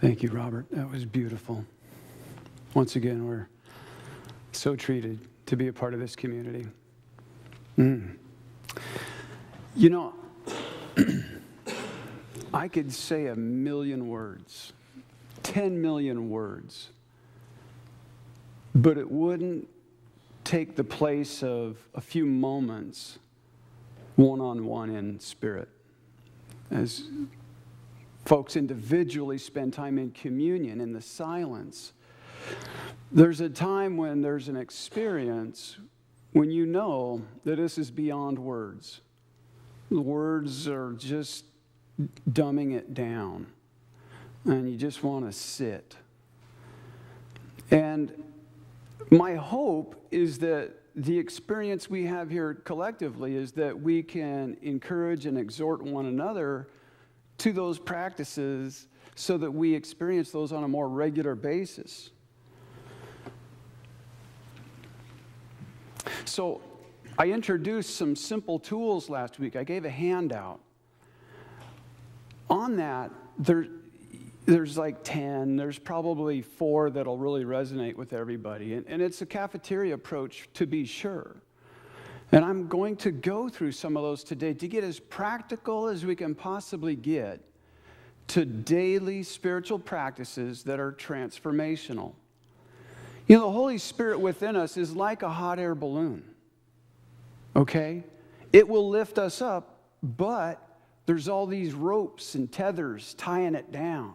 Thank you, Robert. That was beautiful. Once again, we're so treated to be a part of this community. You know, I could say 1,000,000 words, 10 million words, but it wouldn't take the place of a few moments one-on-one in spirit. As folks individually spend time in communion, in the silence, there's a time when there's an experience when you know that this is beyond words. The words are just dumbing it down, and you just want to sit. And my hope is that the experience we have here collectively is that we can encourage and exhort one another to those practices so that we experience those on a more regular basis. So I introduced some simple tools last week. I gave a handout. On that, there's like 10. There's probably 4 that'll really resonate with everybody. And it's a cafeteria approach, to be sure. And I'm going to go through some of those today to get as practical as we can possibly get to daily spiritual practices that are transformational. You know, the Holy Spirit within us is like a hot air balloon. Okay? It will lift us up, but there's all these ropes and tethers tying it down.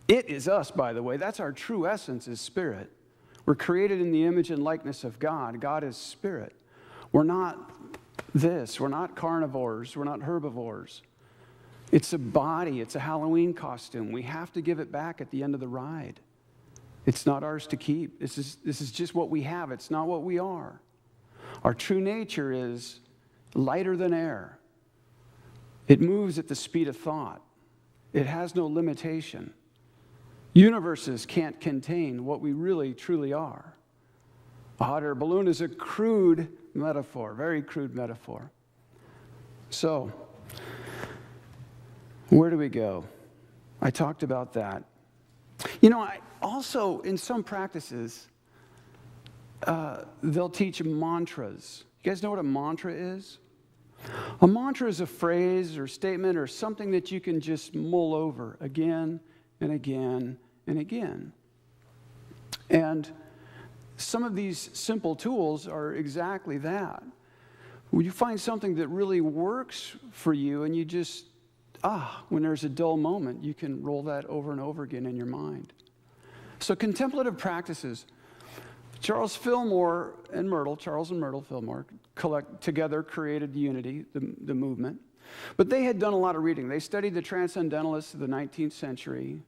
It is us, by the way. That's our true essence, is spirit. We're created in the image and likeness of God. God is spirit. We're not this. We're not carnivores. We're not herbivores. It's a body. It's a Halloween costume. We have to give it back at the end of the ride. It's not ours to keep. This is just what we have. It's not what we are. Our true nature is lighter than air. It moves at the speed of thought. It has no limitation. Universes can't contain what we really, truly are. A hot air balloon is a crude metaphor, very crude metaphor. So, where do we go? I talked about that. You know, I also, in some practices, they'll teach mantras. You guys know what a mantra is? A mantra is a phrase or statement or something that you can just mull over again and again and again. And some of these simple tools are exactly that. When you find something that really works for you and you just, when there's a dull moment, you can roll that over and over again in your mind. So contemplative practices. Charles and Myrtle Fillmore, together created Unity, the movement. But they had done a lot of reading. They studied the transcendentalists of the 19th century,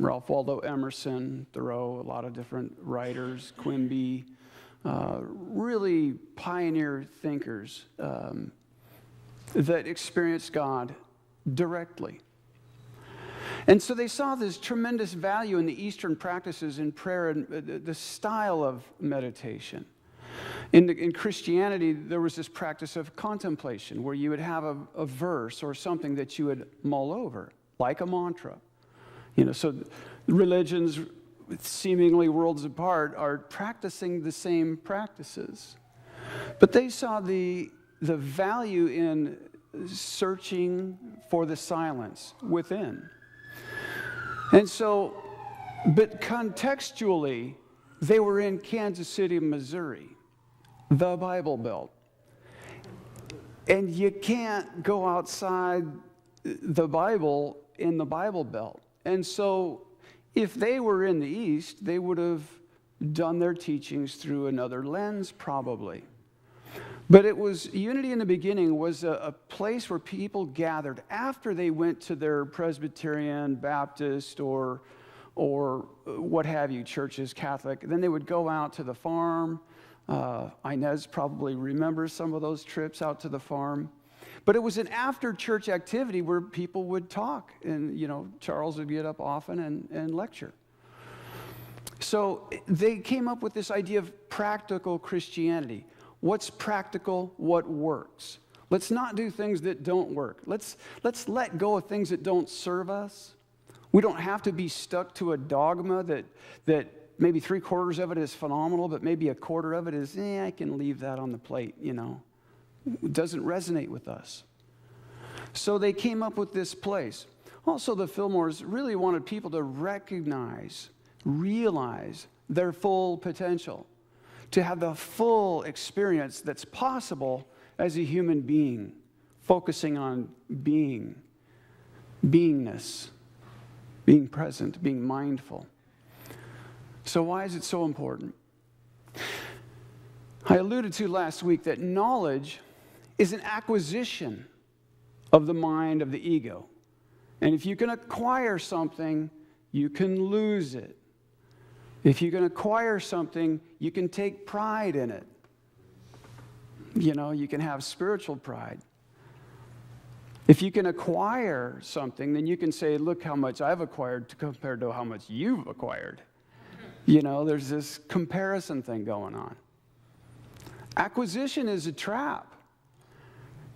Ralph Waldo Emerson, Thoreau, a lot of different writers, Quimby, really pioneer thinkers that experienced God directly. And so they saw this tremendous value in the Eastern practices in prayer and the style of meditation. In Christianity, there was this practice of contemplation where you would have a verse or something that you would mull over, like a mantra. You know, so religions seemingly worlds apart are practicing the same practices. But they saw the value in searching for the silence within. And so, but contextually, they were in Kansas City, Missouri, the Bible Belt. And you can't go outside the Bible in the Bible Belt. And so, if they were in the East, they would have done their teachings through another lens, probably. But it was, Unity in the beginning was a place where people gathered after they went to their Presbyterian, Baptist, or what have you, churches, Catholic. Then they would go out to the farm. Inez probably remembers some of those trips out to the farm. But it was an after-church activity where people would talk. And, you know, Charles would get up often and lecture. So they came up with this idea of practical Christianity. What's practical? What works? Let's not do things that don't work. Let's let go of things that don't serve us. We don't have to be stuck to a dogma that maybe 3/4 of it is phenomenal, but maybe 1/4 of it is, I can leave that on the plate, It doesn't resonate with us. So they came up with this place. Also, the Fillmores really wanted people to realize their full potential, to have the full experience that's possible as a human being, focusing on beingness, being present, being mindful. So why is it so important? I alluded to last week that knowledge is an acquisition of the mind of the ego. And if you can acquire something, you can lose it. If you can acquire something, you can take pride in it. You can have spiritual pride. If you can acquire something, then you can say, look how much I've acquired compared to how much you've acquired. There's this comparison thing going on. Acquisition is a trap.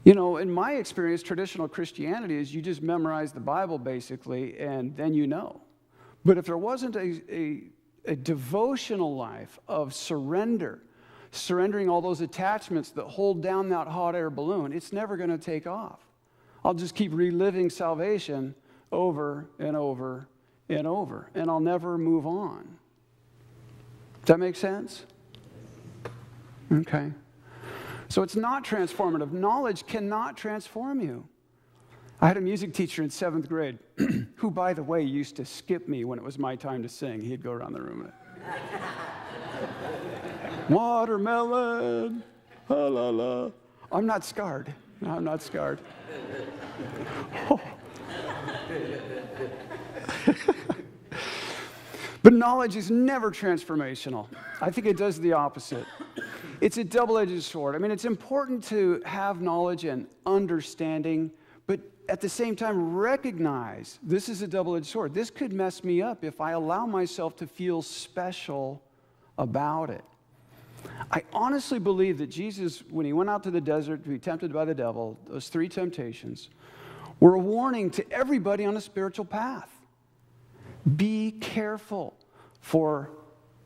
In my experience, traditional Christianity is you just memorize the Bible basically, and then But if there wasn't a devotional life of surrendering all those attachments that hold down that hot air balloon, it's never going to take off. I'll just keep reliving salvation over and over and over, and I'll never move on. Does that make sense? Okay. So it's not transformative. Knowledge cannot transform you. I had a music teacher in 7th grade who, by the way, used to skip me when it was my time to sing. He'd go around the room. Watermelon, la la la. I'm not scarred. No, I'm not scarred. Oh. But knowledge is never transformational. I think it does the opposite. It's a double-edged sword. It's important to have knowledge and understanding, but at the same time recognize this is a double-edged sword. This could mess me up if I allow myself to feel special about it. I honestly believe that Jesus, when he went out to the desert to be tempted by the devil, those 3 temptations, were a warning to everybody on a spiritual path. Be careful for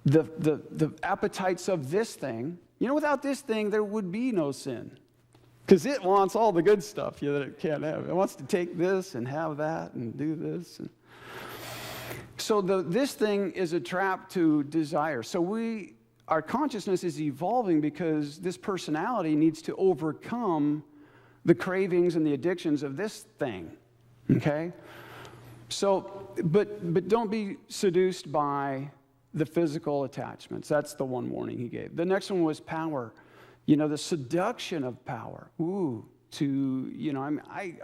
the appetites of this thing. Without this thing, there would be no sin. Because it wants all the good stuff that it can't have. It wants to take this and have that and do this. So this thing is a trap to desire. So our consciousness is evolving because this personality needs to overcome the cravings and the addictions of this thing. Okay? So, but don't be seduced by the physical attachments. That's the one warning he gave. The next one was power. The seduction of power. I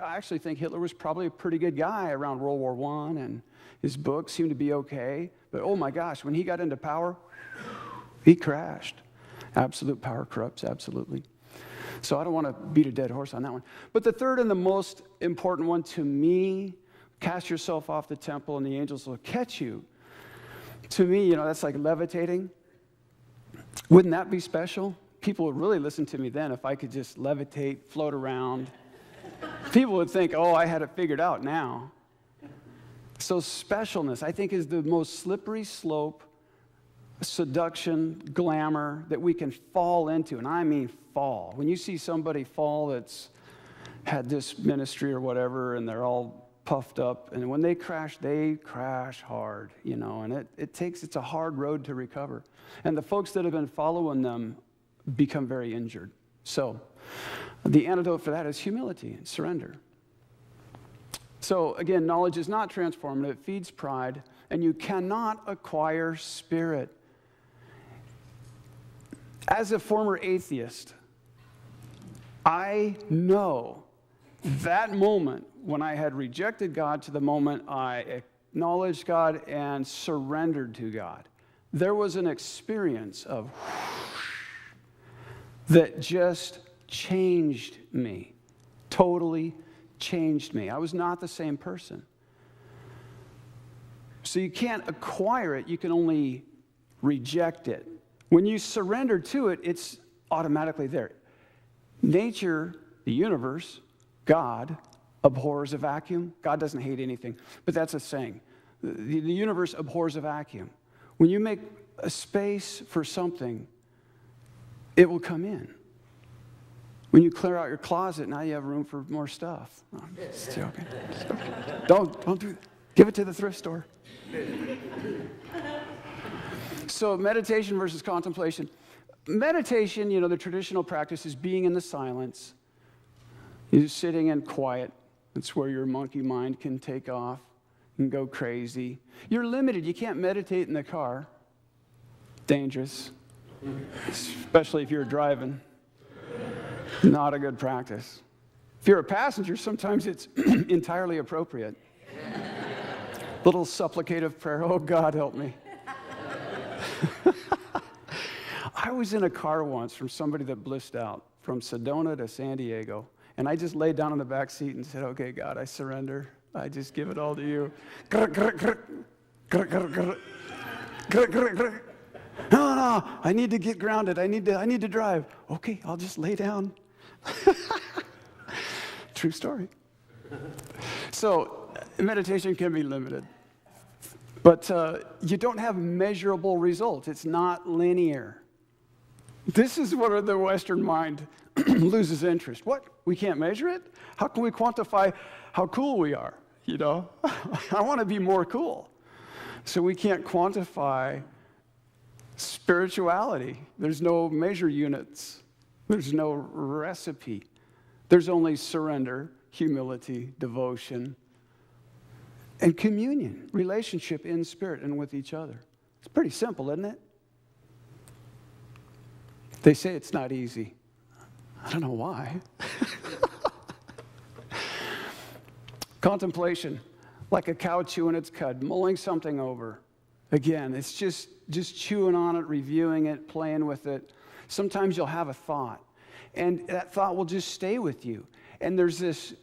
actually think Hitler was probably a pretty good guy around World War I, and his books seemed to be okay. But oh my gosh, when he got into power, he crashed. Absolute power corrupts, absolutely. So I don't want to beat a dead horse on that one. But the third and the most important one to me, cast yourself off the temple and the angels will catch you. To me, that's like levitating. Wouldn't that be special? People would really listen to me then if I could just levitate, float around. People would think, I had it figured out now. So specialness, I think, is the most slippery slope, seduction, glamour that we can fall into. And I mean fall. When you see somebody fall that's had this ministry or whatever, and they're all puffed up, and when they crash hard, and it's a hard road to recover. And the folks that have been following them become very injured. So the antidote for that is humility and surrender. So again, knowledge is not transformative. It feeds pride, and you cannot acquire spirit. As a former atheist, I know that moment when I had rejected God to the moment I acknowledged God and surrendered to God, there was an experience of that just changed me, totally changed me. I was not the same person. So you can't acquire it, you can only reject it. When you surrender to it, it's automatically there. Nature, the universe, God abhors a vacuum. God doesn't hate anything. But that's a saying. The universe abhors a vacuum. When you make a space for something, it will come in. When you clear out your closet, now you have room for more stuff. No, I'm just joking. Don't do that. Give it to the thrift store. So meditation versus contemplation. Meditation, the traditional practice is being in the silence. You're sitting in quiet. That's where your monkey mind can take off and go crazy. You're limited. You can't meditate in the car. Dangerous. Especially if you're driving. Not a good practice. If you're a passenger, sometimes it's entirely appropriate. Little supplicative prayer, oh God, help me. I was in a car once from somebody that blissed out from Sedona to San Diego, and I just laid down in the back seat and said, okay, God, I surrender. I just give it all to you. No, I need to get grounded. I need to drive. Okay, I'll just lay down. True story. So meditation can be limited. But you don't have measurable results. It's not linear. This is where the Western mind loses interest. What? We can't measure it? How can we quantify how cool we are? I want to be more cool. So we can't quantify spirituality. There's no measure units. There's no recipe. There's only surrender, humility, devotion, and communion, relationship in spirit and with each other. It's pretty simple, isn't it? They say it's not easy. I don't know why. Contemplation, like a cow chewing its cud, mulling something over. Again, it's just chewing on it, reviewing it, playing with it. Sometimes you'll have a thought, and that thought will just stay with you. And there's this,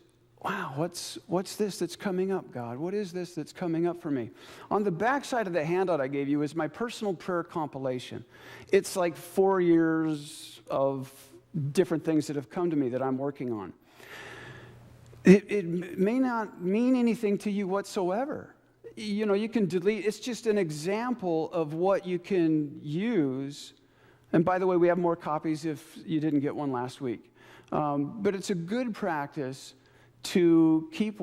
wow, what's this that's coming up, God? What is this that's coming up for me? On the back side of the handout I gave you is my personal prayer compilation. It's like 4 years of different things that have come to me that I'm working on. It may not mean anything to you whatsoever. You can delete. It's just an example of what you can use. And by the way, we have more copies if you didn't get one last week. But it's a good practice to keep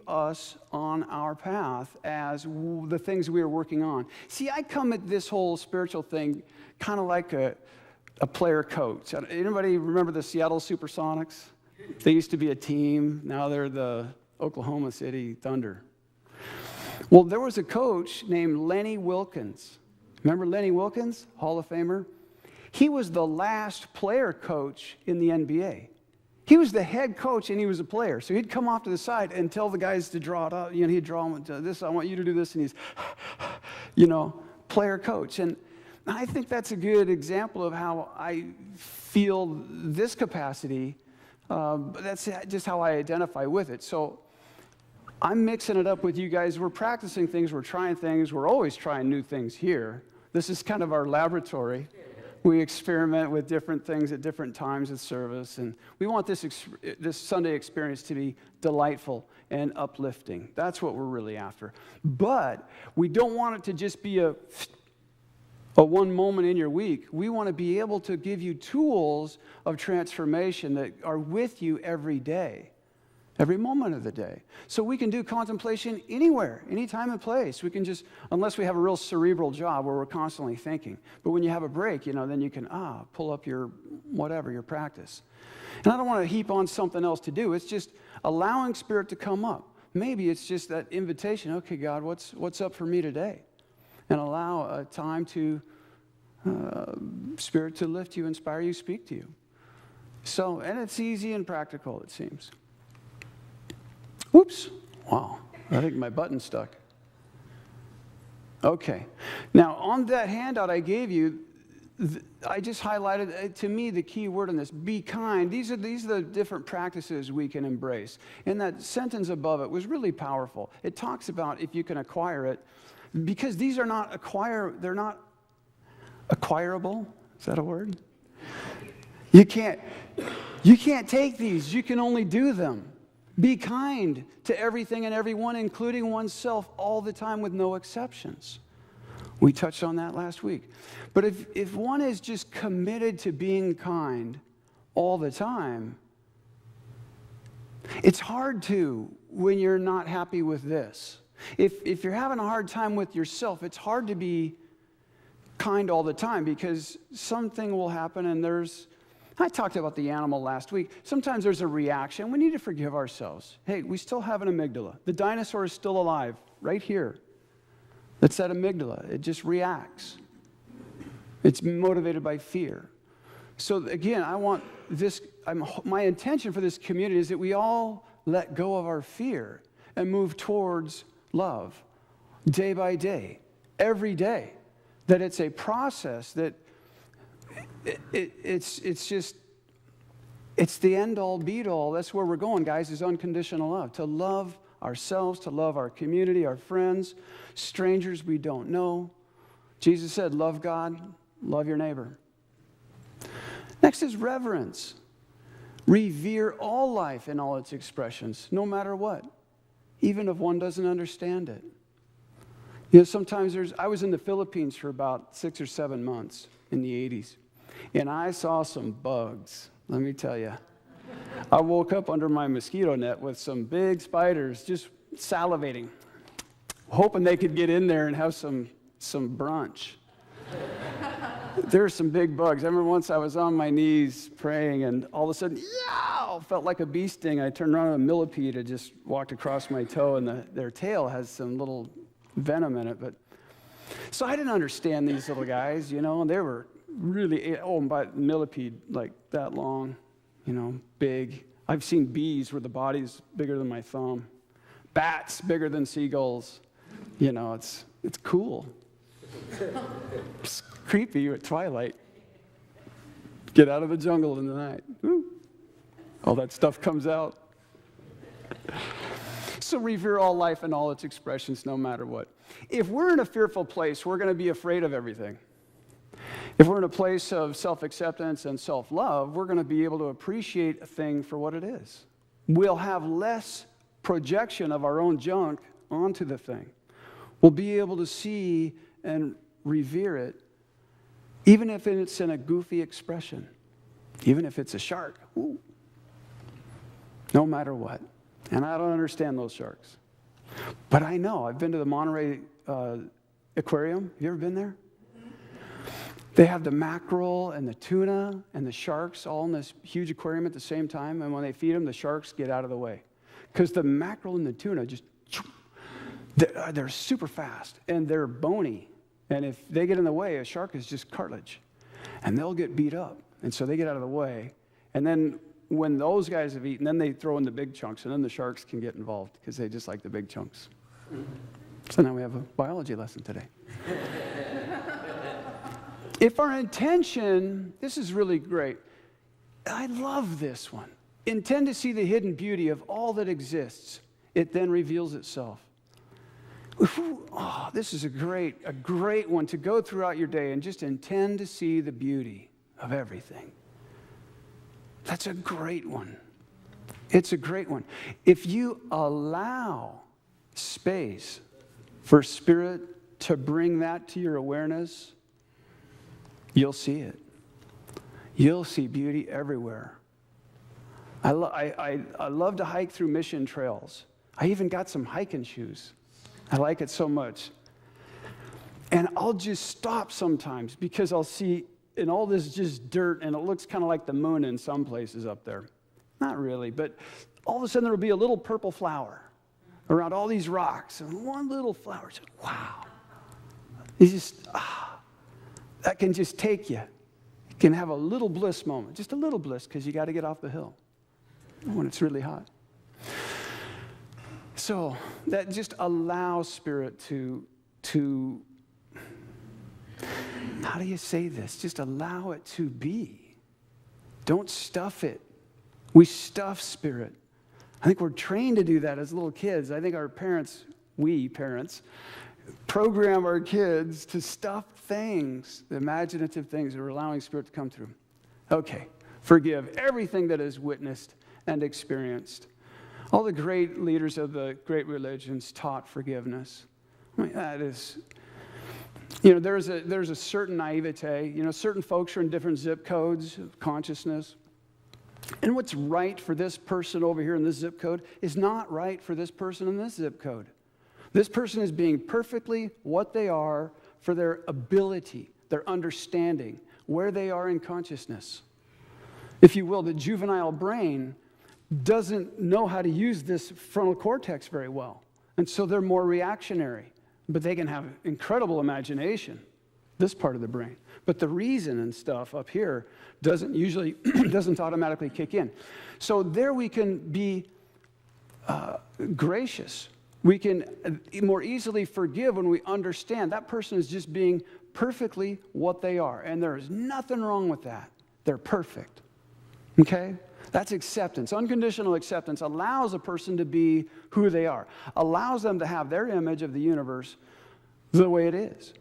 us on our path as the things we are working on. See, I come at this whole spiritual thing kind of like a player coach. Anybody remember the Seattle Supersonics? They used to be a team. Now they're the Oklahoma City Thunder. Well, there was a coach named Lenny Wilkens. Remember Lenny Wilkens, Hall of Famer? He was the last player coach in the NBA. He was the head coach and he was a player. So he'd come off to the side and tell the guys to draw it up. He'd draw them to this, I want you to do this. And he's, player coach. And I think that's a good example of how I feel this capacity. But that's just how I identify with it. So I'm mixing it up with you guys. We're practicing things. We're trying things. We're always trying new things here. This is kind of our laboratory. We experiment with different things at different times of service. And we want this Sunday experience to be delightful and uplifting. That's what we're really after. But we don't want it to just be a one moment in your week. We want to be able to give you tools of transformation that are with you every day, every moment of the day. So we can do contemplation anywhere, any time and place. We can just, unless we have a real cerebral job where we're constantly thinking. But when you have a break, then you can, pull up your practice. And I don't want to heap on something else to do. It's just allowing Spirit to come up. Maybe it's just that invitation. Okay, God, what's up for me today? And allow a time to Spirit to lift you, inspire you, speak to you. So, and it's easy and practical, it seems. Whoops. Wow. I think my button's stuck. Okay. Now, on that handout I gave you, I just highlighted, to me, the key word in this, be kind. These are the different practices we can embrace. And that sentence above it was really powerful. It talks about if you can acquire it, because these are not they're not acquirable. Is that a word? You can't take these. You can only do them. Be kind to everything and everyone, including oneself, all the time with no exceptions. We touched on that last week. But if one is just committed to being kind all the time, it's hard to when you're not happy with this. If you're having a hard time with yourself, it's hard to be kind all the time because something will happen and I talked about the animal last week. Sometimes there's a reaction. We need to forgive ourselves. Hey, we still have an amygdala. The dinosaur is still alive right here. That's that amygdala. It just reacts. It's motivated by fear. So again, my intention for this community is that we all let go of our fear and move towards love day by day, every day. That it's a process that it's the end all be all. That's where we're going, guys, is unconditional love. To love ourselves, to love our community, our friends, strangers we don't know. Jesus said, love God, love your neighbor. Next is reverence. Revere all life in all its expressions, no matter what, even if one doesn't understand it. You know, sometimes I was in the Philippines for about 6 or 7 months in the 80s, and I saw some bugs, let me tell you. I woke up under my mosquito net with some big spiders just salivating, hoping they could get in there and have some brunch. There are some big bugs. I remember once I was on my knees praying, and all of a sudden, yow, felt like a bee sting. I turned around and a millipede had just walked across my toe, and their tail has some little venom in it. But so I didn't understand these little guys, you know, and they were really, but millipede like that long, you know, big. I've seen bees where the body's bigger than my thumb. Bats bigger than seagulls. You know, it's cool. It's creepy at twilight. Get out of the jungle in the night. Woo. All that stuff comes out. So revere all life and all its expressions, no matter what. If we're in a fearful place, we're going to be afraid of everything. If we're in a place of self-acceptance and self-love, we're going to be able to appreciate a thing for what it is. We'll have less projection of our own junk onto the thing. We'll be able to see and revere it, even if it's in a goofy expression, even if it's a shark. Ooh. No matter what. And I don't understand those sharks. But I know. I've been to the Monterey Aquarium. Have you ever been there? They have the mackerel and the tuna and the sharks all in this huge aquarium at the same time. And when they feed them, the sharks get out of the way. Because the mackerel and the tuna they're super fast. And they're bony. And if they get in the way, a shark is just cartilage. And they'll get beat up. And so they get out of the way. And then when those guys have eaten, then they throw in the big chunks, and then the sharks can get involved because they just like the big chunks. So now we have a biology lesson today. If our intention, this is really great. I love this one. Intend to see the hidden beauty of all that exists. It then reveals itself. Oh, this is a great one to go throughout your day and just intend to see the beauty of everything. That's a great one. It's a great one. If you allow space for Spirit to bring that to your awareness, you'll see it. You'll see beauty everywhere. I love to hike through mission trails. I even got some hiking shoes. I like it so much. And I'll just stop sometimes because I'll see and all this just dirt, and it looks kind of like the moon in some places up there. Not really, but all of a sudden there will be a little purple flower around all these rocks, and one little flower. Just, wow. It's just, that can just take you. You can have a little bliss moment, just a little bliss, because you got to get off the hill when it's really hot. So that just allows Spirit to how do you say this? Just allow it to be. Don't stuff it. We stuff Spirit. I think we're trained to do that as little kids. I think we parents, program our kids to stuff things, the imaginative things that are allowing Spirit to come through. Okay, forgive everything that is witnessed and experienced. All the great leaders of the great religions taught forgiveness. I mean, that is, there's a certain naivete. Certain folks are in different zip codes of consciousness. And what's right for this person over here in this zip code is not right for this person in this zip code. This person is being perfectly what they are for their ability, their understanding, where they are in consciousness. If you will, the juvenile brain doesn't know how to use this frontal cortex very well. And so they're more reactionary. But they can have incredible imagination, this part of the brain. But the reason and stuff up here doesn't automatically kick in. So there we can be gracious. We can more easily forgive when we understand that person is just being perfectly what they are. And there is nothing wrong with that. They're perfect. Okay? That's acceptance. Unconditional acceptance allows a person to be who they are, allows them to have their image of the universe the way it is.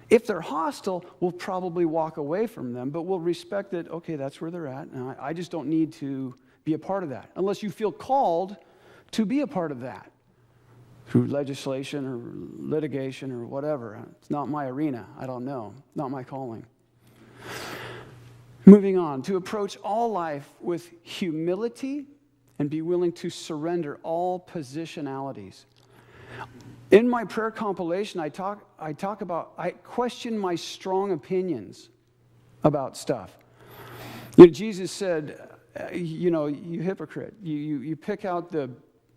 If they're hostile, we'll probably walk away from them, but we'll respect that, okay, that's where they're at, and I just don't need to be a part of that, unless you feel called to be a part of that through legislation or litigation or whatever. It's not my arena. I don't know. Not my calling. Moving on, to approach all life with humility and be willing to surrender all positionalities. In my prayer compilation, I question my strong opinions about stuff. Jesus said, you hypocrite. You pick out the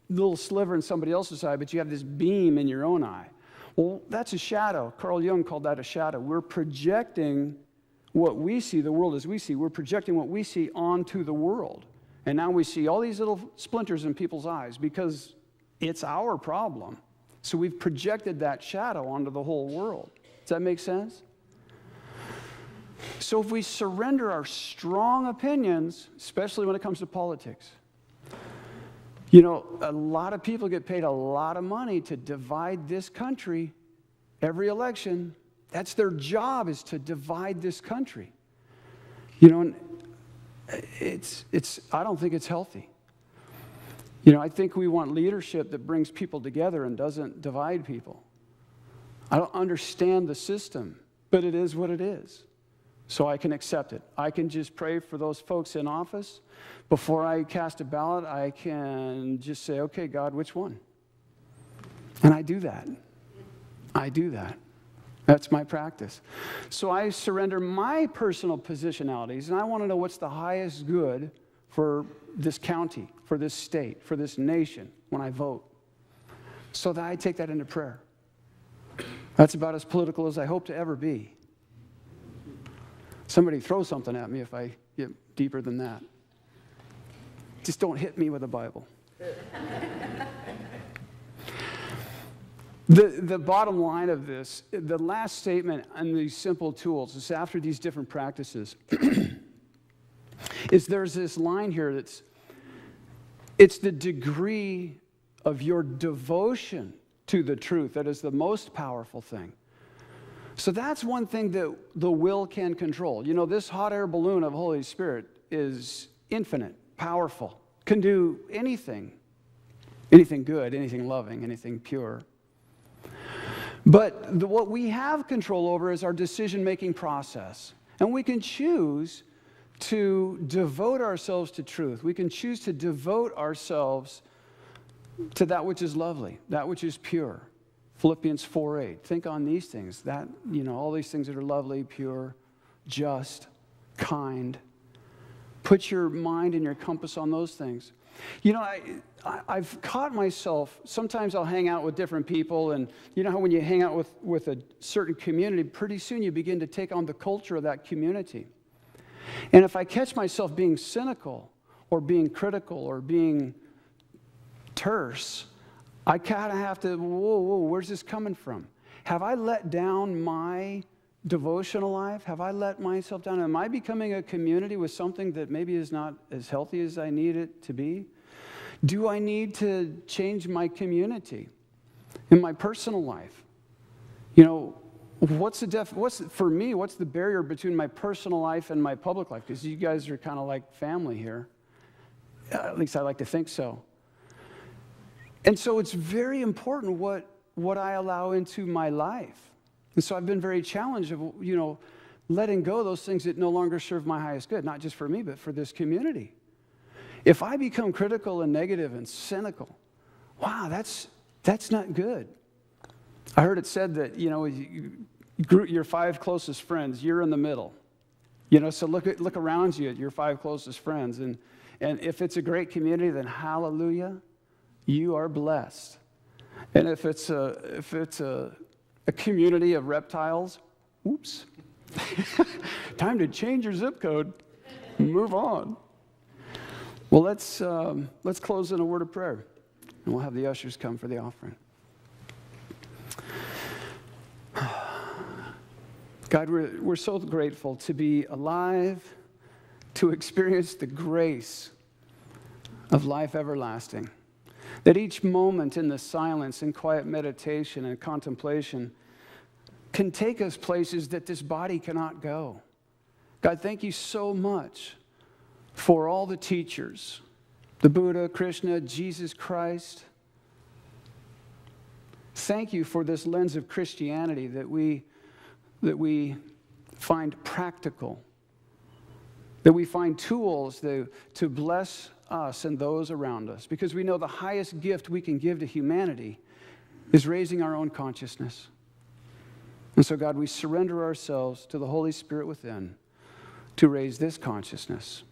little sliver in somebody else's eye, but you have this beam in your own eye. Well, that's a shadow. Carl Jung called that a shadow. We're projecting what we see, the world as we see. We're projecting what we see onto the world. And now we see all these little splinters in people's eyes because it's our problem. So we've projected that shadow onto the whole world. Does that make sense? So if we surrender our strong opinions, especially when it comes to politics, a lot of people get paid a lot of money to divide this country every election. That's their job, is to divide this country. And I don't think it's healthy. I think we want leadership that brings people together and doesn't divide people. I don't understand the system, but it is what it is. So I can accept it. I can just pray for those folks in office. Before I cast a ballot, I can just say, okay, God, which one? And I do that. That's my practice. So I surrender my personal positionalities, and I want to know what's the highest good for this county, for this state, for this nation when I vote, so that I take that into prayer. That's about as political as I hope to ever be. Somebody throw something at me if I get deeper than that. Just don't hit me with a Bible. The bottom line of this, the last statement on these simple tools, is after these different practices, is there's this line here it's the degree of your devotion to the truth that is the most powerful thing. So that's one thing that the will can control. This hot air balloon of Holy Spirit is infinite, powerful, can do anything good, anything loving, anything pure. But what we have control over is our decision-making process. And we can choose to devote ourselves to truth. We can choose to devote ourselves to that which is lovely, that which is pure. Philippians 4:8. Think on these things. That, all these things that are lovely, pure, just, kind. Put your mind and your compass on those things. I've caught myself, sometimes I'll hang out with different people, and how when you hang out with a certain community, pretty soon you begin to take on the culture of that community. And if I catch myself being cynical or being critical or being terse, I kind of have to, whoa, where's this coming from? Have I let down my devotional life? Have I let myself down? Am I becoming a community with something that maybe is not as healthy as I need it to be? Do I need to change my community in my personal life? What's the barrier between my personal life and my public life? Because you guys are kind of like family here. At least I like to think so. And so it's very important what I allow into my life. And so I've been very challenged of, letting go of those things that no longer serve my highest good, not just for me, but for this community. If I become critical and negative and cynical, wow, that's not good. I heard it said that, your 5 closest friends, you're in the middle. So look around you at your 5 closest friends. And if it's a great community, then hallelujah, you are blessed. And if it's a community of reptiles, oops. Time to change your zip code. Move on. Well, let's close in a word of prayer, and we'll have the ushers come for the offering. God, we're so grateful to be alive, to experience the grace of life everlasting. That each moment in the silence and quiet meditation and contemplation can take us places that this body cannot go. God, thank you so much for all the teachers, the Buddha, Krishna, Jesus Christ. Thank you for this lens of Christianity that we find practical, that we find tools to bless us and those around us, because we know the highest gift we can give to humanity is raising our own consciousness. And so, God, we surrender ourselves to the Holy Spirit within to raise this consciousness.